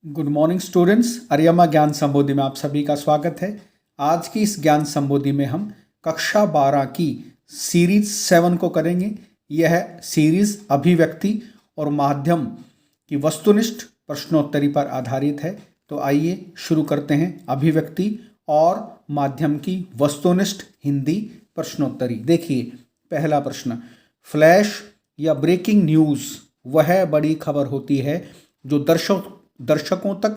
Good morning students, अरियमा ज्ञान संबोधि में आप सभी का स्वागत है। आज की इस ज्ञान संबोधि में हम कक्षा 12 की सीरीज 7 को करेंगे। यह सीरीज अभिव्यक्ति और माध्यम की वस्तुनिष्ठ प्रश्नोत्तरी पर आधारित है। तो आइए शुरू करते हैं अभिव्यक्ति और माध्यम की वस्तुनिष्ठ हिंदी प्रश्नोत्तरी। देखिए पहला प्रश्न, फ्लैश या ब्रेकिंग न्यूज़ वह बड़ी खबर होती है जो दर्शकों तक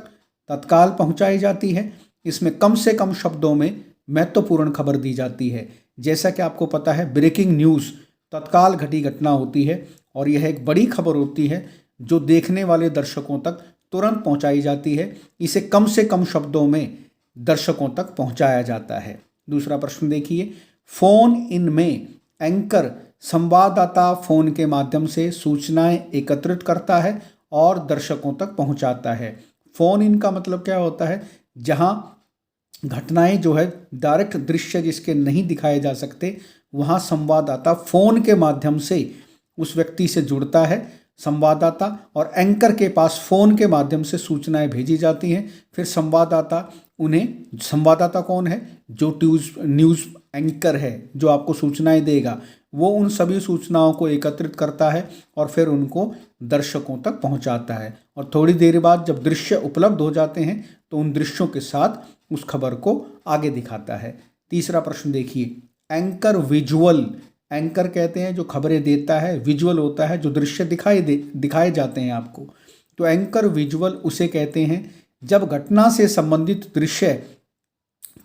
तत्काल पहुंचाई जाती है। इसमें कम से कम शब्दों में महत्वपूर्ण खबर दी जाती है। जैसा कि आपको पता है, ब्रेकिंग न्यूज़ तत्काल घटी घटना होती है और यह एक बड़ी खबर होती है जो देखने वाले दर्शकों तक तुरंत पहुंचाई जाती है। इसे कम से कम शब्दों में दर्शकों तक पहुंचाया जाता है। दूसरा प्रश्न देखिए, फोन इन में एंकर संवाददाता फोन के माध्यम से सूचनाएं एकत्रित करता है और दर्शकों तक पहुंचाता है। फोन इन का मतलब क्या होता है? जहां घटनाएं जो है डायरेक्ट दृश्य जिसके नहीं दिखाए जा सकते, वहां संवाददाता फोन के माध्यम से उस व्यक्ति से जुड़ता है। संवाददाता और एंकर के पास फोन के माध्यम से सूचनाएं भेजी जाती हैं। फिर संवाददाता कौन है? जो न्यूज़ एंकर है, जो आपको सूचनाएं देगा, वो उन सभी सूचनाओं को एकत्रित करता है और फिर उनको दर्शकों तक पहुंचाता है। और थोड़ी देर बाद जब दृश्य उपलब्ध हो जाते हैं तो उन दृश्यों के साथ उस खबर को आगे दिखाता है। तीसरा प्रश्न देखिए, एंकर विजुअल, एंकर कहते हैं जो खबरें देता है, विजुअल होता है जो दृश्य दिखाए जाते हैं आपको। तो एंकर विजुअल उसे कहते हैं जब घटना से संबंधित दृश्य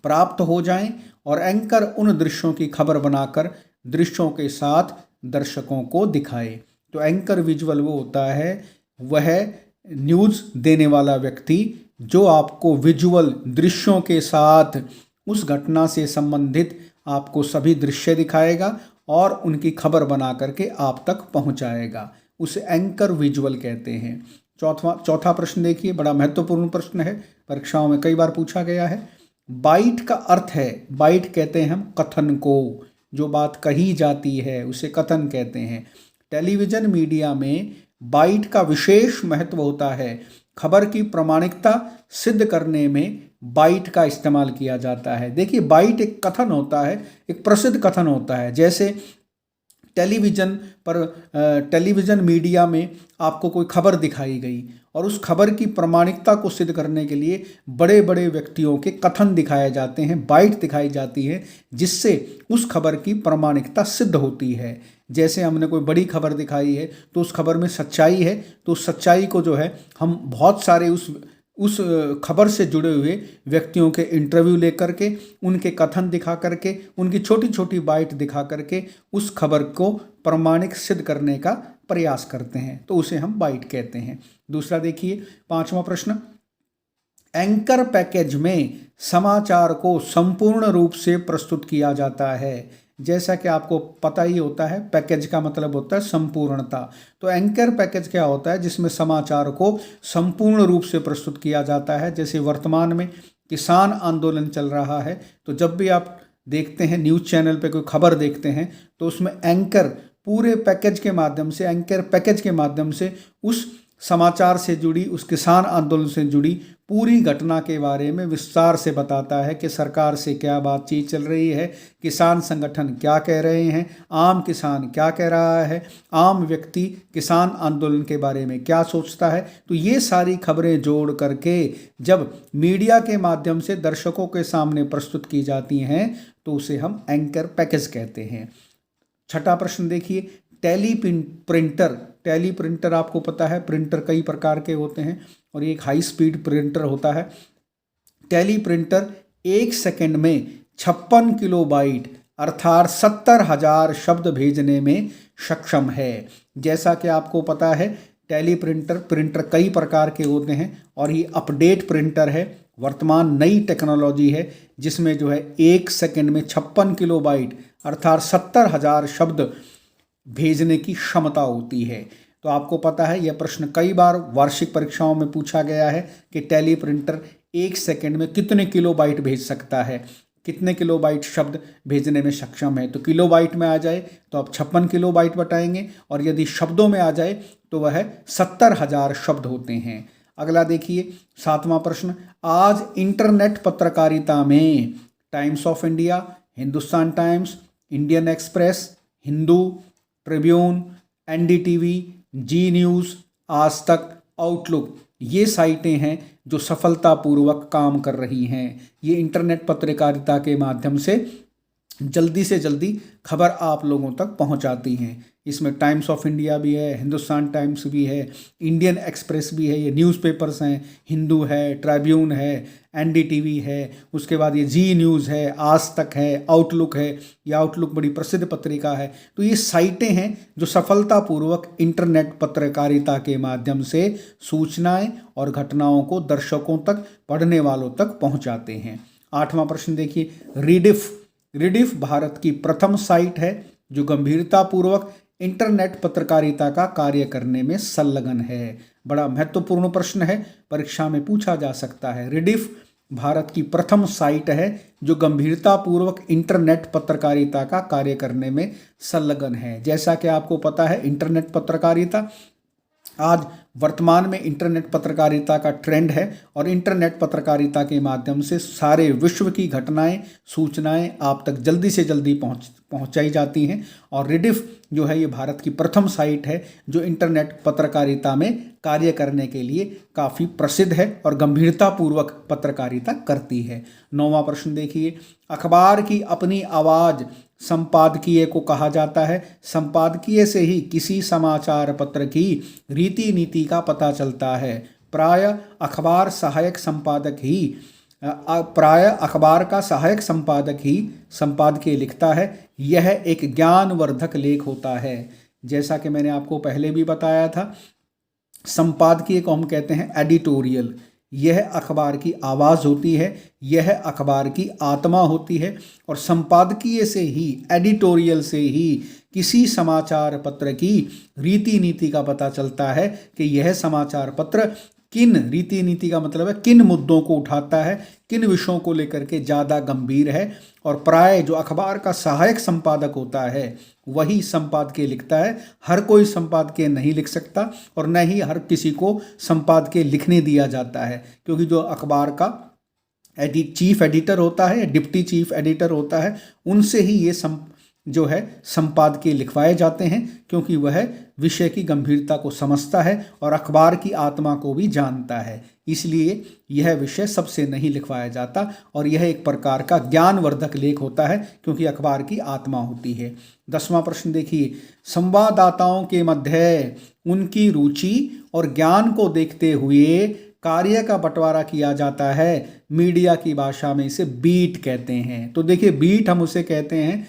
प्राप्त हो जाएं और एंकर उन दृश्यों की खबर बनाकर दृश्यों के साथ दर्शकों को दिखाए। तो एंकर विजुअल वो होता है, वह न्यूज़ देने वाला व्यक्ति जो आपको विजुअल दृश्यों के साथ उस घटना से संबंधित आपको सभी दृश्य दिखाएगा और उनकी खबर बना करके आप तक पहुंचाएगा। उसे एंकर विजुअल कहते हैं। चौथा प्रश्न देखिए, बड़ा महत्वपूर्ण प्रश्न है, परीक्षाओं में कई बार पूछा गया है। बाइट का अर्थ है, बाइट कहते हैं हम कथन को, जो बात कही जाती है उसे कथन कहते हैं। टेलीविज़न मीडिया में बाइट का विशेष महत्व होता है। खबर की प्रामाणिकता सिद्ध करने में बाइट का इस्तेमाल किया जाता है। देखिए, बाइट एक कथन होता है, एक प्रसिद्ध कथन होता है। जैसे टेलीविज़न मीडिया में आपको कोई खबर दिखाई गई और उस खबर की प्रामाणिकता को सिद्ध करने के लिए बड़े बड़े व्यक्तियों के कथन दिखाए जाते हैं, बाइट दिखाई जाती है, जिससे उस खबर की प्रामाणिकता सिद्ध होती है। जैसे हमने कोई बड़ी खबर दिखाई है तो उस खबर में सच्चाई है, तो उस सच्चाई को जो है हम बहुत सारे उस खबर से जुड़े हुए व्यक्तियों के इंटरव्यू लेकर के, उनके कथन दिखा करके, उनकी छोटी छोटी बाइट दिखा करके उस खबर को प्रमाणिक सिद्ध करने का प्रयास करते हैं, तो उसे हम बाइट कहते हैं। दूसरा देखिए, पांचवा प्रश्न, एंकर पैकेज में समाचार को संपूर्ण रूप से प्रस्तुत किया जाता है। जैसा कि आपको पता ही होता है, पैकेज का मतलब होता है संपूर्णता। तो एंकर पैकेज क्या होता है? जिसमें समाचार को संपूर्ण रूप से प्रस्तुत किया जाता है। जैसे वर्तमान में किसान आंदोलन चल रहा है, तो जब भी आप देखते हैं न्यूज़ चैनल पे कोई खबर देखते हैं तो उसमें एंकर पूरे पैकेज के माध्यम से, एंकर पैकेज के माध्यम से उस समाचार से जुड़ी, उस किसान आंदोलन से जुड़ी पूरी घटना के बारे में विस्तार से बताता है कि सरकार से क्या बातचीत चल रही है, किसान संगठन क्या कह रहे हैं, आम किसान क्या कह रहा है, आम व्यक्ति किसान आंदोलन के बारे में क्या सोचता है। तो ये सारी खबरें जोड़ करके जब मीडिया के माध्यम से दर्शकों के सामने प्रस्तुत की जाती हैं तो उसे हम एंकर पैकेज कहते हैं। छठा प्रश्न देखिए, टेली प्रिंटर आपको पता है, प्रिंटर कई प्रकार के होते हैं और एक हाई स्पीड प्रिंटर होता है। टेली प्रिंटर 1 सेकंड में 56 किलोबाइट अर्थात 70,000 शब्द भेजने में सक्षम है। जैसा कि आपको पता है, टेली प्रिंटर कई प्रकार के होते हैं और ये अपडेट प्रिंटर है, वर्तमान नई टेक्नोलॉजी है, जिसमें जो है 1 सेकंड में 56 किलोबाइट अर्थात 70,000 शब्द भेजने की क्षमता होती है। तो आपको पता है, यह प्रश्न कई बार वार्षिक परीक्षाओं में पूछा गया है कि टेली प्रिंटर 1 सेकंड में कितने किलोबाइट भेज सकता है, कितने किलोबाइट शब्द भेजने में सक्षम है। तो किलोबाइट में आ जाए तो आप 56 किलोबाइट बताएंगे और यदि शब्दों में आ जाए तो वह 70,000 शब्द होते हैं। अगला देखिए 7वां प्रश्न, आज इंटरनेट पत्रकारिता में Times of India, Hindustan Times, Indian Express, Hindu, Tribune, NDTV, Zee News, Aaj Tak, outlook, ये साइटें हैं जो सफलतापूर्वक काम कर रही हैं। ये इंटरनेट पत्रकारिता के माध्यम से जल्दी से जल्दी खबर आप लोगों तक पहुंचाती हैं। इसमें टाइम्स ऑफ इंडिया भी है, हिंदुस्तान टाइम्स भी है, इंडियन एक्सप्रेस भी है, ये न्यूज़पेपर्स हैं, हिंदू है, ट्रिब्यून है, एनडीटीवी है, उसके बाद ये जी न्यूज़ है, आज तक है, आउटलुक है, ये आउटलुक बड़ी प्रसिद्ध पत्रिका है। तो ये साइटें हैं जो सफलतापूर्वक इंटरनेट पत्रकारिता के माध्यम से सूचनाएं और घटनाओं को दर्शकों तक, पढ़ने वालों तक पहुंचाते हैं। 8वां प्रश्न देखिए, रीडिफ भारत की प्रथम साइट है जो गंभीरतापूर्वक इंटरनेट पत्रकारिता का कार्य करने में संलग्न है। बड़ा महत्वपूर्ण प्रश्न है, परीक्षा में पूछा जा सकता है। रीडिफ भारत की प्रथम साइट है जो गंभीरतापूर्वक इंटरनेट पत्रकारिता का कार्य करने में संलग्न है। जैसा कि आपको पता है, इंटरनेट पत्रकारिता आज वर्तमान में इंटरनेट पत्रकारिता का ट्रेंड है और इंटरनेट पत्रकारिता के माध्यम से सारे विश्व की घटनाएं, सूचनाएं आप तक जल्दी से जल्दी पहुंचाई जाती हैं। और रीडिफ जो है ये भारत की प्रथम साइट है जो इंटरनेट पत्रकारिता में कार्य करने के लिए काफ़ी प्रसिद्ध है और गंभीरतापूर्वक पत्रकारिता करती है। 9वां प्रश्न देखिए, अखबार की अपनी आवाज़ संपादकीय को कहा जाता है। संपादकीय से ही किसी समाचार पत्र की रीति नीति का पता चलता है। प्रायः अखबार का सहायक संपादक ही संपादकीय लिखता है। यह एक ज्ञानवर्धक लेख होता है। जैसा कि मैंने आपको पहले भी बताया था, संपादकीय को हम कहते हैं एडिटोरियल। यह अखबार की आवाज़ होती है, यह अखबार की आत्मा होती है और संपादकीय से ही, एडिटोरियल से ही किसी समाचार पत्र की रीति नीति का पता चलता है कि यह समाचार पत्र किन, रीति नीति का मतलब है किन मुद्दों को उठाता है, किन विषयों को लेकर के ज़्यादा गंभीर है। और प्राय जो अखबार का सहायक संपादक होता है वही संपादकीय लिखता है। हर कोई संपादकीय नहीं लिख सकता और न ही हर किसी को संपादकीय लिखने दिया जाता है, क्योंकि जो अखबार का चीफ एडिटर होता है या डिप्टी चीफ एडिटर होता है, उनसे ही ये जो है संपादकीय लिखवाए जाते हैं, क्योंकि वह विषय की गंभीरता को समझता है और अखबार की आत्मा को भी जानता है। इसलिए यह विषय सबसे नहीं लिखवाया जाता और यह एक प्रकार का ज्ञानवर्धक लेख होता है, क्योंकि अखबार की आत्मा होती है। 10वां प्रश्न देखिए, संवाददाताओं के मध्य उनकी रुचि और ज्ञान को देखते हुए कार्य का बंटवारा किया जाता है। मीडिया की भाषा में इसे बीट कहते हैं। तो देखिए, बीट हम उसे कहते हैं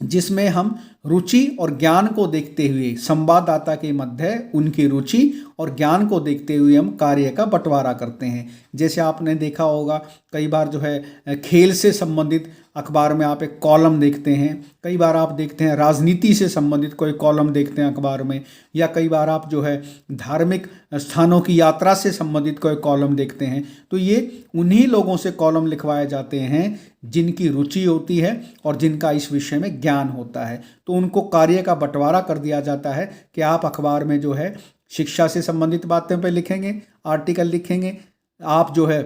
जिसमें हम रुचि और ज्ञान को देखते हुए, संवाददाता के मध्य उनकी रुचि और ज्ञान को देखते हुए हम कार्य का बंटवारा करते हैं। जैसे आपने देखा होगा, कई बार जो है खेल से संबंधित अखबार में आप एक कॉलम देखते हैं, कई बार आप देखते हैं राजनीति से संबंधित कोई कॉलम देखते हैं अखबार में, या कई बार आप जो है धार्मिक स्थानों की यात्रा से संबंधित कोई कॉलम देखते हैं। तो ये उन्हीं लोगों से कॉलम लिखवाए जाते हैं जिनकी रुचि होती है और जिनका इस विषय में ज्ञान होता है। तो उनको कार्य का बंटवारा कर दिया जाता है कि आप अखबार में जो है शिक्षा से संबंधित बातों पे लिखेंगे, आर्टिकल लिखेंगे, आप जो है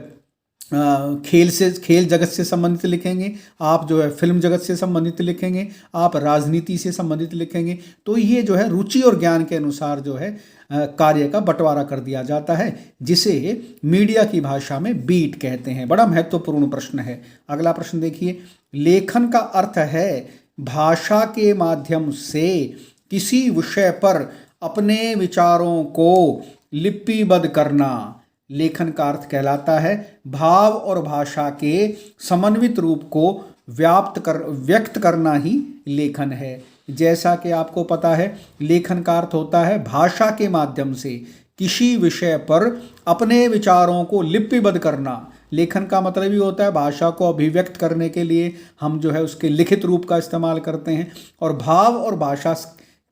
खेल जगत से संबंधित लिखेंगे, आप जो है फिल्म जगत से संबंधित लिखेंगे, आप राजनीति से संबंधित लिखेंगे। तो ये जो है रुचि और ज्ञान के अनुसार जो है कार्य का बंटवारा कर दिया जाता है, जिसे मीडिया की भाषा में बीट कहते हैं। बड़ा महत्वपूर्ण प्रश्न है। अगला प्रश्न देखिए, लेखन का अर्थ है भाषा के माध्यम से किसी विषय पर अपने विचारों को लिपिबद्ध करना। लेखन का अर्थ कहलाता है भाव और भाषा के समन्वित रूप को व्यक्त करना ही लेखन है। जैसा कि आपको पता है, लेखन का अर्थ होता है भाषा के माध्यम से किसी विषय पर अपने विचारों को लिपिबद्ध करना। लेखन का मतलब ही होता है भाषा को अभिव्यक्त करने के लिए हम जो है उसके लिखित रूप का इस्तेमाल करते हैं, और भाव और भाषा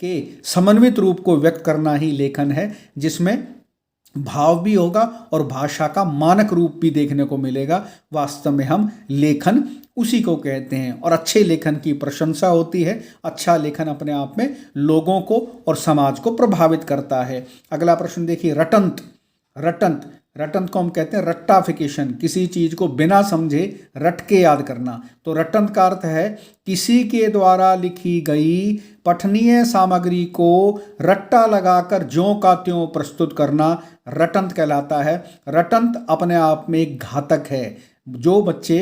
के समन्वित रूप को व्यक्त करना ही लेखन है, जिसमें भाव भी होगा और भाषा का मानक रूप भी देखने को मिलेगा। वास्तव में हम लेखन उसी को कहते हैं और अच्छे लेखन की प्रशंसा होती है। अच्छा लेखन अपने आप में लोगों को और समाज को प्रभावित करता है। अगला प्रश्न देखिए, रटंत रटंत, रटंत को हम कहते हैं रट्टाफिकेशन, किसी चीज को बिना समझे रट के याद करना। तो रटंत का अर्थ है किसी के द्वारा लिखी गई पठनीय सामग्री को रट्टा लगाकर ज्यों का त्यों प्रस्तुत करना रटंत कहलाता है। रटंत अपने आप में एक घातक है। जो बच्चे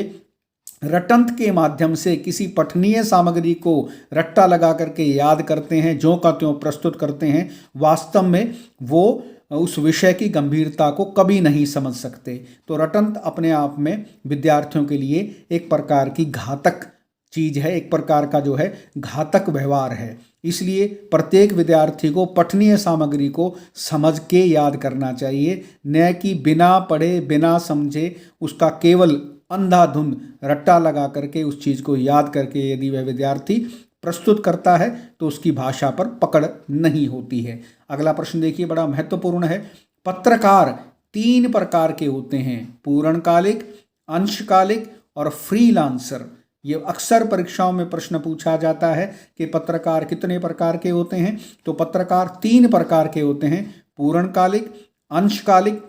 रटंत के माध्यम से किसी पठनीय सामग्री को रट्टा लगा करके याद करते हैं, ज्यों का त्यों प्रस्तुत करते हैं, वास्तव में वो उस विषय की गंभीरता को कभी नहीं समझ सकते। तो रटंत अपने आप में विद्यार्थियों के लिए एक प्रकार की घातक चीज है, एक प्रकार का जो है घातक व्यवहार है। इसलिए प्रत्येक विद्यार्थी को पठनीय सामग्री को समझ के याद करना चाहिए, न कि बिना पढ़े बिना समझे उसका केवल अंधाधुंध रट्टा लगा करके उस चीज़ को याद करके यदि वह विद्यार्थी प्रस्तुत करता है तो उसकी भाषा पर पकड़ नहीं होती है। अगला प्रश्न देखिए, बड़ा महत्वपूर्ण है। पत्रकार 3 प्रकार के होते हैं, पूर्णकालिक, अंशकालिक और फ्रीलांसर। ये अक्सर परीक्षाओं में प्रश्न पूछा जाता है कि पत्रकार कितने प्रकार के होते हैं। तो पत्रकार 3 प्रकार के होते हैं, पूर्णकालिक, अंशकालिक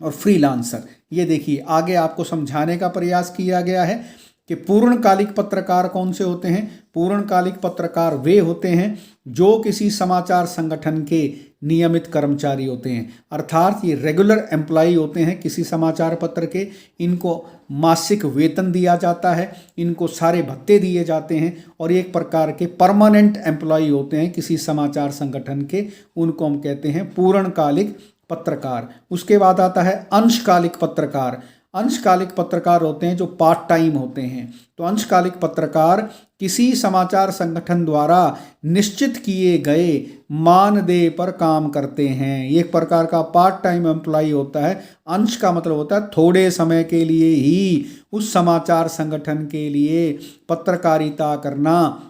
और फ्रीलांसर। ये देखिए आगे आपको समझाने का प्रयास किया गया है कि पूर्णकालिक पत्रकार कौन से होते हैं। पूर्णकालिक पत्रकार वे होते हैं जो किसी समाचार संगठन के नियमित कर्मचारी होते हैं, अर्थात ये रेगुलर एम्प्लॉई होते हैं किसी समाचार पत्र के। इनको मासिक वेतन दिया जाता है, इनको सारे भत्ते दिए जाते हैं और एक प्रकार के परमानेंट एम्प्लॉई होते हैं किसी समाचार संगठन के। उनको हम कहते हैं पूर्णकालिक पत्रकार। उसके बाद आता है अंशकालिक पत्रकार। अंशकालिक पत्रकार होते हैं जो पार्ट टाइम होते हैं। तो अंशकालिक पत्रकार किसी समाचार संगठन द्वारा निश्चित किए गए मानदेय पर काम करते हैं। एक प्रकार का पार्ट टाइम एम्प्लॉय होता है। अंश का मतलब होता है थोड़े समय के लिए ही उस समाचार संगठन के लिए पत्रकारिता करना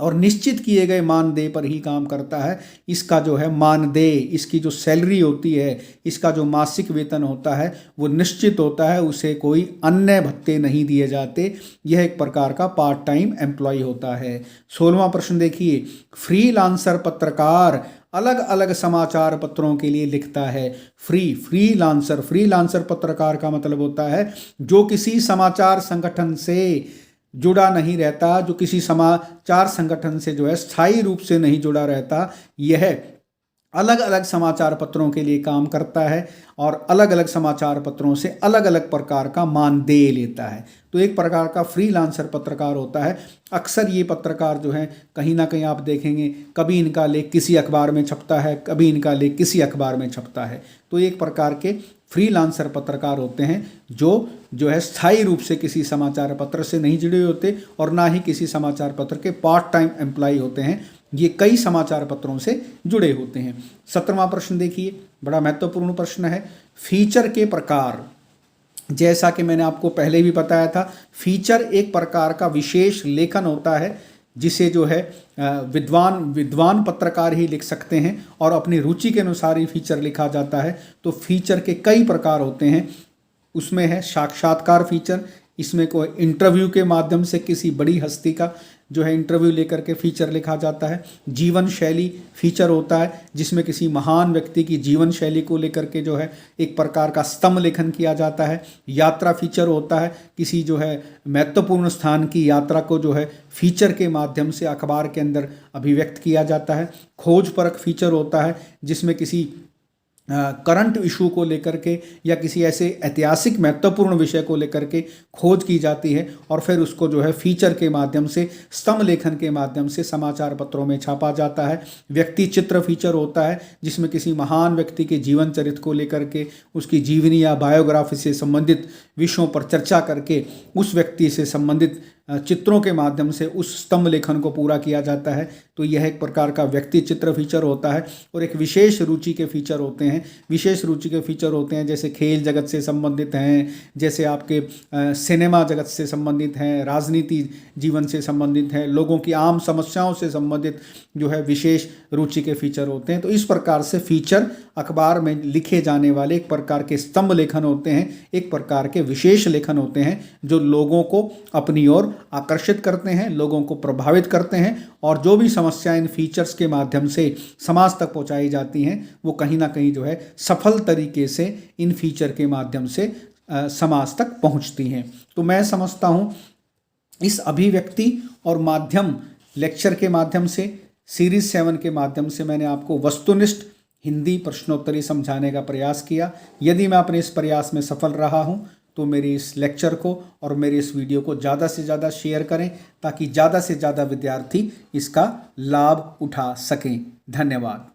और निश्चित किए गए मानदेय पर ही काम करता है। इसका जो है मानदेय, इसकी जो सैलरी होती है, इसका जो मासिक वेतन होता है वो निश्चित होता है, उसे कोई अन्य भत्ते नहीं दिए जाते। यह एक प्रकार का पार्ट टाइम एम्प्लॉय होता है। 16वां प्रश्न देखिए, फ्रीलांसर पत्रकार अलग अलग समाचार पत्रों के लिए लिखता है। फ्रीलांसर पत्रकार का मतलब होता है जो किसी समाचार संगठन से जुड़ा नहीं रहता, जो किसी समाचार संगठन से जो है स्थायी रूप से नहीं जुड़ा रहता। यह अलग अलग समाचार पत्रों के लिए काम करता है और अलग अलग समाचार पत्रों से अलग अलग प्रकार का मानदेय लेता है। तो एक प्रकार का फ्रीलांसर पत्रकार होता है। अक्सर ये पत्रकार जो है कहीं ना कहीं आप देखेंगे कभी इनका लेख किसी अखबार में छपता है, कभी इनका लेख किसी अखबार में छपता है। तो एक प्रकार के फ्रीलांसर पत्रकार होते हैं जो है स्थायी रूप से किसी समाचार पत्र से नहीं जुड़े होते और ना ही किसी समाचार पत्र के पार्ट टाइम एम्प्लॉय होते हैं। ये कई समाचार पत्रों से जुड़े होते हैं। 17वां प्रश्न देखिए, बड़ा महत्वपूर्ण प्रश्न है। फीचर के प्रकार। जैसा कि मैंने आपको पहले भी बताया था, फीचर एक प्रकार का विशेष लेखन होता है जिसे जो है विद्वान पत्रकार ही लिख सकते हैं और अपनी रुचि के अनुसार ही फीचर लिखा जाता है। तो फीचर के कई प्रकार होते हैं। उसमें है साक्षात्कार फीचर। इसमें कोई इंटरव्यू के माध्यम से किसी बड़ी हस्ती का जो है इंटरव्यू लेकर के फीचर लिखा जाता है। जीवन शैली फीचर होता है जिसमें किसी महान व्यक्ति की जीवन शैली को लेकर के जो है एक प्रकार का स्तंभ लेखन किया जाता है। यात्रा फीचर होता है, किसी जो है महत्वपूर्ण स्थान की यात्रा को जो है फीचर के माध्यम से अखबार के अंदर अभिव्यक्त किया जाता है। खोज परख फीचर होता है जिसमें किसी करंट इशू को लेकर के या किसी ऐसे ऐतिहासिक महत्वपूर्ण विषय को लेकर के खोज की जाती है और फिर उसको जो है फीचर के माध्यम से स्तंभ लेखन के माध्यम से समाचार पत्रों में छापा जाता है। व्यक्ति चित्र फीचर होता है जिसमें किसी महान व्यक्ति के जीवन चरित्र को लेकर के उसकी जीवनी या बायोग्राफी से संबंधित विषयों पर चर्चा करके उस व्यक्ति से संबंधित चित्रों के माध्यम से उस स्तंभ लेखन को पूरा किया जाता है। तो यह एक प्रकार का व्यक्ति चित्र फीचर होता है। और एक विशेष रुचि के फीचर होते हैं। विशेष रुचि के फीचर होते हैं जैसे खेल जगत से संबंधित हैं, जैसे आपके सिनेमा जगत से संबंधित हैं, राजनीति जीवन से संबंधित हैं, लोगों की आम समस्याओं से संबंधित जो है विशेष रुचि के फीचर होते हैं। तो इस प्रकार से फीचर अखबार में लिखे जाने वाले एक प्रकार के स्तंभ लेखन होते हैं, एक प्रकार के विशेष लेखन होते हैं जो लोगों को अपनी ओर आकर्षित करते हैं, लोगों को प्रभावित करते हैं और जो भी समस्याएं इन फीचर्स के माध्यम से समाज तक पहुंचाई जाती हैं वो कहीं ना कहीं जो है सफल तरीके से इन फीचर के माध्यम से समाज तक पहुंचती हैं। तो मैं समझता हूँ इस अभिव्यक्ति और माध्यम लेक्चर के माध्यम से, सीरीज 7 के माध्यम से मैंने आपको वस्तुनिष्ठ हिंदी प्रश्नोत्तरी समझाने का प्रयास किया। यदि मैं अपने इस प्रयास में सफल रहा हूं तो मेरे इस लेक्चर को और मेरे इस वीडियो को ज़्यादा से ज़्यादा शेयर करें ताकि ज़्यादा से ज़्यादा विद्यार्थी इसका लाभ उठा सकें। धन्यवाद।